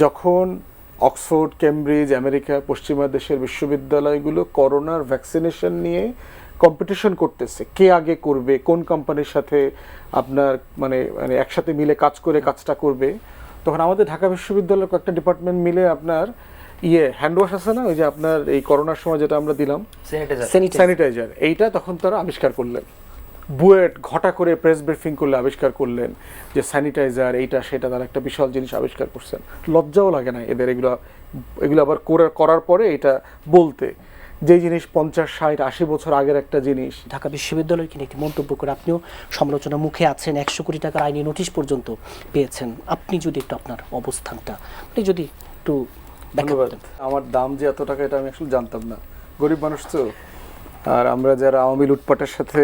যখন Oxford, Cambridge, America, পশ্চিমা দেশের বিশ্ববিদ্যালয়গুলো করোনার ভ্যাকসিনেশন নিয়ে কম্পিটিশন করতেছে, কে আগে করবে, কোন কোম্পানির সাথে আপনার মানে মানে একসাথে মিলে কাজ করে কাজটা করবে, তখন আমাদের ঢাকা বিশ্ববিদ্যালয়ের কয়েকটা ডিপার্টমেন্ট মিলে আপনার হ্যান্ড ওয়াশ আছে না, ওই যে আপনার এই করোনার সময় যেটা আমরা দিলাম স্যানিটাইজার, এইটা তখন তারা আবিষ্কার করলেন। বুয়েট ঘটা করে প্রেস ব্রিফিং করলে আবিষ্কার করলেন যে স্যানিটাইজার এইটা সেটা, তারা একটা বিশাল জিনিস আবিষ্কার করছেন। লজ্জাও লাগে না এদের এগুলো আবার করার পরে এটা বলতে, যে জিনিস 50, 60, 80 বছর আগের একটা জিনিস। ঢাকা বিশ্ববিদ্যালয়কে নিয়ে একটি মন্তব্য করে আপনিও সমালোচনা মুখে আছেন, 100 কোটি টাকার আইনি নোটিশ পর্যন্ত পেয়েছেন। আপনি যদি একটু আপনার অবস্থানটা আপনি যদি একটু ধন্যবাদ। আমার দাম যে এত টাকা এটা আমি আসলে জানতাম না, গরিব মানুষ তো। আর আমরা যারা আওয়ামী লুটপাটের সাথে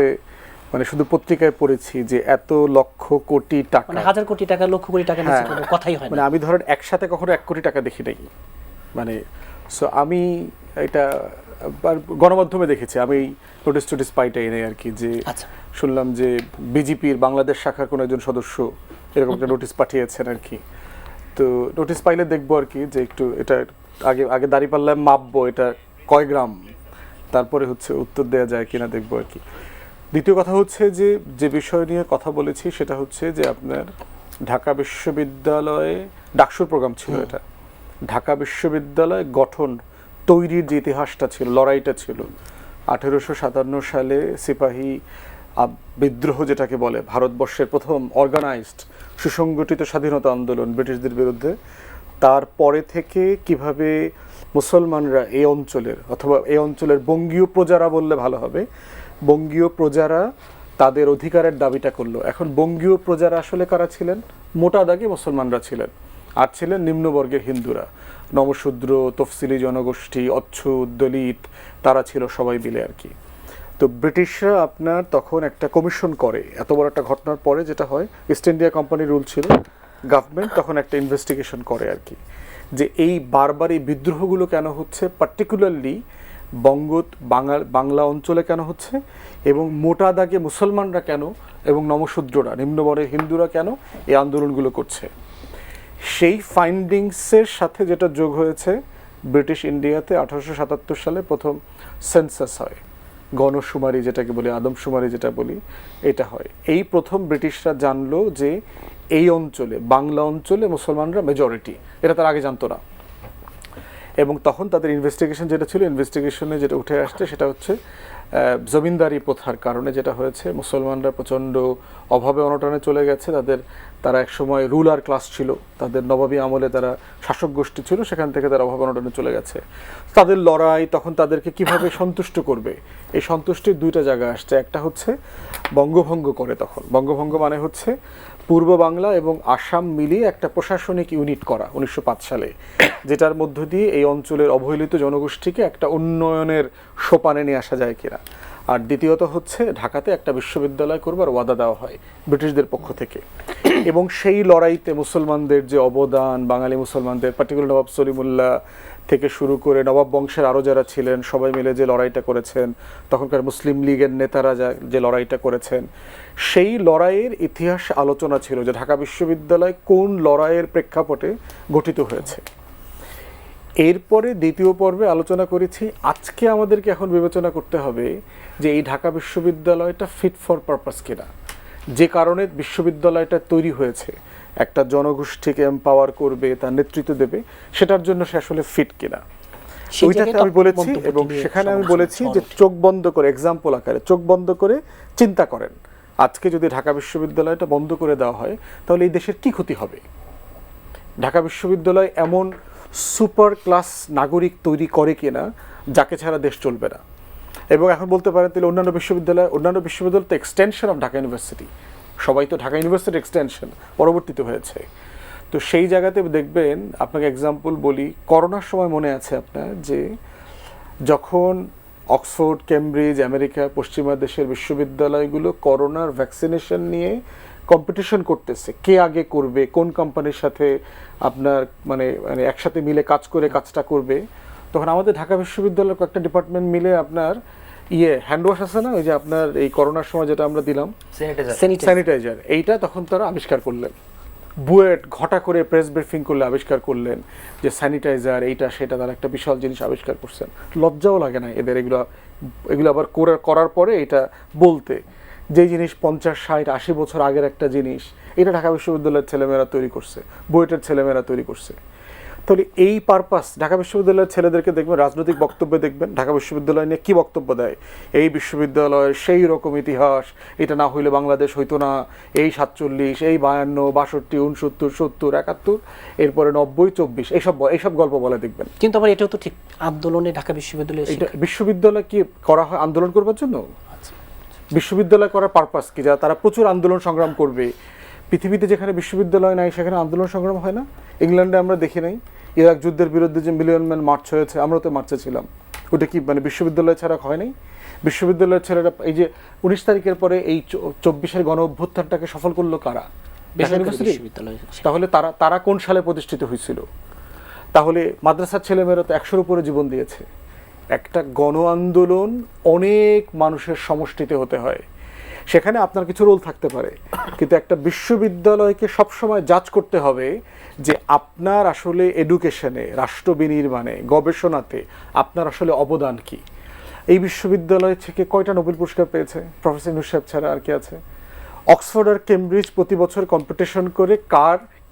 মানে শুধু পত্রিকায় পড়েছি যে এত লক্ষ কোটি টাকা, মানে হাজার কোটি টাকা, লক্ষ কোটি টাকা নিচে কোনো কথাই হয় না। মানে আমি ধরেন একসাথে কখনো 1 কোটি টাকা দেখি নাই। মানে সো আমি এটা গণমাধ্যমে দেখেছি, আমি নোটিস পাইটাই নেই আর কি, যে শুনলাম যে বিজেপির বাংলাদেশ শাখার কোনো একজন সদস্য এরকম একটা নোটিশ পাঠিয়েছেন আর কি। তো নোটিশ পাইলে দেখবো আর কি, যে একটু এটা আগে দাঁড়িপাল্লায় মাপবো এটা কয় গ্রাম, তারপরে হচ্ছে উত্তর দেওয়া যায় কিনা দেখবো আর কি। দ্বিতীয় কথা হচ্ছে যে বিষয় নিয়ে কথা বলেছি সেটা হচ্ছে যে আপনার ঢাকা বিশ্ববিদ্যালয়ে ডাকসুর প্রোগ্রাম ছিল এটা। ঢাকা বিশ্ববিদ্যালয় গঠন তৈরির যে ইতিহাসটা ছিল, লড়াইটা ছিল 1857 সালে সিপাহী বিদ্রোহ যেটাকে বলে, ভারতবর্ষের প্রথম অর্গানাইজড সুসংগঠিত স্বাধীনতা আন্দোলন ব্রিটিশদের বিরুদ্ধে। তারপরে থেকে কিভাবে মুসলমানরা এই অঞ্চলের, অথবা এই অঞ্চলের বঙ্গীয় প্রজারা বললে ভালো হবে, বঙ্গীয় প্রজারা তাদের অধিকারের দাবিটা করলো। এখন বঙ্গীয় প্রজারা আসলে কারা ছিলেন? মোটা দাগে মুসলমানরা ছিলেন, আর ছিলেন নিম্নবর্গের হিন্দুরা, নমশূদ্র, তফসিলি জনগোষ্ঠী, অচ্ছুত, দলিত, তারা ছিল সবাই মিলে আর কি। তো ব্রিটিশরা আপনার তখন একটা কমিশন করে, এত বড় একটা ঘটনার পরে যেটা হয়, ইস্ট ইন্ডিয়া কোম্পানির রুল ছিল, গভর্নমেন্ট তখন একটা ইনভেস্টিগেশন করে আর কি, যে এই বারবার এই বিদ্রোহগুলো কেন হচ্ছে, পার্টিকুলারলি বাংলা অঞ্চলে কেন হচ্ছে, এবং মোটা দাগে মুসলমানরা কেন এবং নমশূদ্ররা, নিম্নবর্গের হিন্দুরা কেন এই আন্দোলনগুলো করছে। সেই ফাইন্ডিংসের সাথে যেটা যোগ হয়েছে, ব্রিটিশ ইন্ডিয়াতে 1877 সালে প্রথম সেন্সাস হয়, গণশুমারি যেটাকে বলি, আদমশুমারি যেটা বলি, এটা হয়। এই প্রথম ব্রিটিশরা জানলো যে এই অঞ্চলে, বাংলা অঞ্চলে মুসলমানরা মেজরিটি, এটা তার আগে জানতো না। এবং তখন তাদের ইনভেস্টিগেশন যেটা ছিল, ইনভেস্টিগেশনে যেটা উঠে আসছে সেটা হচ্ছে জমিনদারি প্রথার কারণে যেটা হয়েছে, মুসলমানরা প্রচণ্ড অভাবে অনটনে চলে গেছে। তারা একসময় রুলার ক্লাস ছিল, তাদের নবাবী আমলে তারা শাসক গোষ্ঠী ছিল, সেখান থেকে তারা অভাবে অনটনে চলে গেছে। তাদের লড়াই, তখন তাদেরকে কিভাবে সন্তুষ্ট করবে, এই সন্তুষ্টির 2টা জায়গা আসছে। একটা হচ্ছে বঙ্গভঙ্গ করে, তখন বঙ্গভঙ্গ মানে হচ্ছে পূর্ব বাংলা এবং আসাম মিলিয়ে একটা প্রশাসনিক ইউনিট করা 1905 সালে, যেটার মধ্য দিয়ে এই অঞ্চলের অবহেলিত জনগোষ্ঠীকে একটা উন্নয়নের সোপানে নিয়ে আসা যায় কিনা। আর দ্বিতীয়ত হচ্ছে ঢাকাতে একটা বিশ্ববিদ্যালয় করবার ওয়াদা দেওয়া হয় ব্রিটিশদের পক্ষ থেকে। এবং সেই লড়াইতে মুসলমানদের যে অবদান, বাঙালি মুসলমানদের, পার্টিকুলার নবাব সলিমুল্লাহ থেকে শুরু করে নবাব বংশের আরও যারা ছিলেন সবাই মিলে যে লড়াইটা করেছেন, তখনকার মুসলিম লীগের নেতারা যে লড়াইটা করেছেন, সেই লড়াইয়ের ইতিহাস আলোচনা ছিল, যে ঢাকা বিশ্ববিদ্যালয় কোন লড়াইয়ের প্রেক্ষাপটে গঠিত হয়েছে। এরপরে দ্বিতীয় পর্বে আলোচনা করেছি আজকে আমাদেরকে এখন বিবেচনা করতে হবে যে এই ঢাকা বিশ্ববিদ্যালয়টা ফিট ফর পারপাস কিনা, যে কারণে বিশ্ববিদ্যালয়টা তৈরি হয়েছে, একটা জনগোষ্ঠীকে এম্পাওয়ার করবে, তার নেতৃত্ব দেবে, সেটার জন্য সে আসলে ফিট কিনা, ওইটাতে আমি বলেছি। এবং সেখানে আমি বলেছি যে চোখ বন্ধ করে, এক্সাম্পল আকারে চোখ বন্ধ করে চিন্তা করেন, আজকে যদি ঢাকা বিশ্ববিদ্যালয়টা বন্ধ করে দেওয়া হয় তাহলে এই দেশের কি ক্ষতি হবে। ঢাকা বিশ্ববিদ্যালয় এমন সুপার ক্লাস নাগরিক তৈরি করে কিনা যাকে ছাড়া দেশ চলবে না। এবং এখন বলতে পারেন তাহলে অন্যান্য বিশ্ববিদ্যালয় তো এক্সটেনশন অফ ঢাকা ইউনিভার্সিটি, সবাই তো ঢাকা ইউনিভার্সিটির এক্সটেনশন পরবর্তীতে হয়েছে। তো সেই জায়গাতে দেখবেন, আপনাকে এক্সাম্পল বলি, করোনার সময় মনে আছে আপনার যে যখন অক্সফোর্ড, কেমব্রিজ, আমেরিকা, পশ্চিমা দেশের বিশ্ববিদ্যালয়গুলো করোনার ভ্যাকসিনেশন নিয়ে কম্পিটিশন করতেছে, কে আগে করবে, কোন কোম্পানির সাথে আপনার মানে একসাথে মিলে কাজ করে কাজটা করবে, তখন আমাদের ঢাকা বিশ্ববিদ্যালয়ের কয়েকটা ডিপার্টমেন্ট মিলে আপনার হ্যান্ড ওয়াশ আছে না, ওই যে আপনার এই করোনার সময় যেটা আমরা দিলাম স্যানিটাইজার, এইটা তখন তারা আবিষ্কার করলেন। বুয়েট ঘটা করে প্রেস ব্রিফিং করলে আবিষ্কার করলেন যে স্যানিটাইজার এইটা সেটা, তারা একটা বিশাল জিনিস আবিষ্কার করছেন। লজ্জাও লাগে না এদের এগুলো আবার করার পরে এটা বলতে, যে জিনিস 50, 60, 80 বছর আগের একটা জিনিস, এটা ঢাকা বিশ্ববিদ্যালয়ের ছেলেমেয়েরা তৈরি করছে, বুয়েটের ছেলেমেয়েরা তৈরি করছে। তাহলে এই পারপাস, ঢাকা বিশ্ববিদ্যালয়ের ছেলেদেরকে দেখবেন রাজনৈতিক বক্তব্যে, দেখবেন ঢাকা বিশ্ববিদ্যালয় নিয়ে কী বক্তব্য দেয়, এই বিশ্ববিদ্যালয়ের সেই রকম ইতিহাস, এটা না হইলে বাংলাদেশ হইতো না, এই 47, এই 52, 62, 69, 70, 71, এরপরে 90, 24, এইসব গল্প বলে দেখবেন। কিন্তু আবার এটাও তো ঠিক, আন্দোলনে ঢাকা বিশ্ববিদ্যালয়ে এটা বিশ্ববিদ্যালয় কি করা হয় আন্দোলন করবার জন্য? বিশ্ববিদ্যালয় করার পারপাস কি? যারা তারা প্রচুর আন্দোলন সংগ্রাম করবে। পৃথিবীতে যেখানে বিশ্ববিদ্যালয় নাই সেখানে আন্দোলন সংগ্রাম হয় না? ইংল্যান্ডে আমরা দেখি নাই ইরাক যুদ্ধের বিরুদ্ধে যে মিলিয়ন ম্যান মার্চ হয়েছে, আমরা তো মার্চে ছিলাম। ওটা কি মানে বিশ্ববিদ্যালয় ছাড়া হয় নাই? বিশ্ববিদ্যালয়ের ছেলেরা এই যে 19 তারিখের পরে এই 24-এর গণ অভ্যুত্থানটাকে সফল করলো কারা? তাহলে তারা কোন সালে প্রতিষ্ঠিত হয়েছিল? তাহলে মাদ্রাসার ছেলেমেয়েরা তো 100-র উপরে জীবন দিয়েছে। একটা গণ আন্দোলন অনেক মানুষের সমষ্টিতে হতে হয়, সেখানে আপনার কিছু রোল থাকতে পারে, কিন্তু একটা বিশ্ববিদ্যালয়কে সবসময় জাজ করতে হবে যে আপনার আসলে এডুকেশনে, রাষ্ট্র বিনির্মাণে, গবেষণাতে আপনার আসলে অবদান কি। এই বিশ্ববিদ্যালয় থেকে কয়টা নোবেল পুরস্কার পেয়েছে? প্রফেসর ইউনূস সাহেব ছাড়া আর কে আছে? অক্সফোর্ড আর কেমব্রিজ প্রতি বছর কম্পিটিশন করে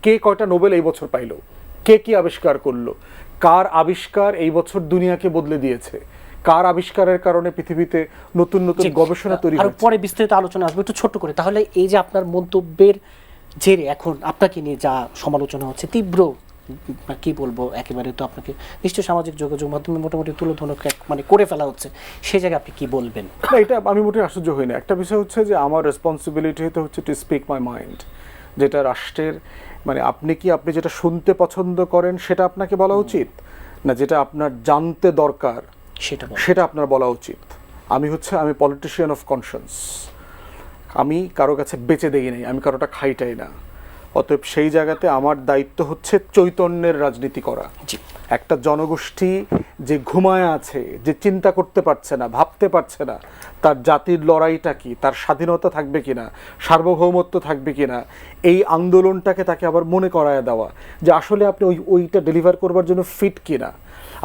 কে কয়টা নোবেল এই বছর পাইলো, কে কি আবিষ্কার করলো, কার আবিষ্কার এই বছর দুনিয়াকে বদলে দিয়েছে, কার আবিষ্কারের কারণে পৃথিবীতে নতুন নতুন গবেষণা তৈরি হচ্ছে। আর পরে বিস্তারিত আলোচনা আসবে, একটু ছোট করে। তাহলে এই যে আপনার মন্তব্যের জেরে এখন আপনাকে নিয়ে যা সমালোচনা হচ্ছে, তীব্র কি বলবো, একেবারে তো আপনাকে নিশ্চয়ই সামাজিক যোগাযোগ মাধ্যমে মোটামুটি তুলোধনক মানে করে ফেলা হচ্ছে, সে জায়গায় আপনি কি বলবেন? না, এটা আমি মোটেই আশ্চর্য হই না। একটা বিষয় হচ্ছে যে আমার রেসপন্সিবিলিটি হচ্ছে টু স্পিক মাই মাইন্ড, যেটা রাষ্ট্রের মানে আপনি যেটা শুনতে পছন্দ করেন সেটা আপনাকে বলা উচিত না, যেটা আপনার জানতে দরকার সেটা আপনার বলা উচিত। আমি পলিটিশিয়ান অফ কনসিয়েন্স, আমি কারো কাছে বেচে দেই নাই, আমি কারোটা খাইটাই না। অতএব সেই জায়গাতে আমার দায়িত্ব হচ্ছে চৈতন্যের রাজনীতি করা। একটা জনগোষ্ঠী যে ঘুমায় আছে, যে চিন্তা করতে পারছে না, ভাবতে পারছে না, তার জাতির লড়াইটা কি, তার স্বাধীনতা থাকবে কিনা, সার্বভৌমত্ব থাকবে কিনা, এই আন্দোলনটাকে তাকে আবার মনে করায় দেওয়া যে আসলে আপনি ওইটা ডেলিভার করবার জন্য ফিট কিনা।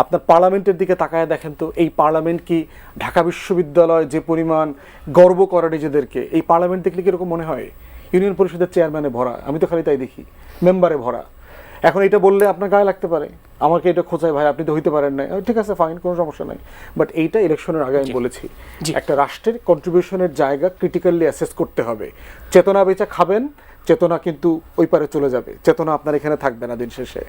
আপনার পার্লামেন্টের দিকে তাকায় দেখেন তো, এই পার্লামেন্ট কি ঢাকা বিশ্ববিদ্যালয় যে পরিমাণ গর্ব করে নিজেদেরকে, এই পার্লামেন্ট দেখলে কীরকম মনে হয়? ইউনিয়ন পরিষদের চেয়ারম্যানে ভরা, আমি তো খালি তাই দেখি, মেম্বারে ভরা। এখন এটা বললে আপনার গায়ে লাগতে পারে, আমাকে এটা খোঁচায়, ভাই আপনি তো হইতে পারেন না, ঠিক আছে ফাইন, কোনো সমস্যা নাই। বাট এইটা ইলেকশনের আগে আমি বলেছি, একটা রাষ্ট্রের কন্ট্রিবিউশনের জায়গা ক্রিটিক্যালি অ্যাসেস করতে হবে। চেতনা বেচা খাবেন, চেতনা কিন্তু ওই পারে চলে যাবে, চেতনা আপনার এখানে থাকবে না দিন শেষে।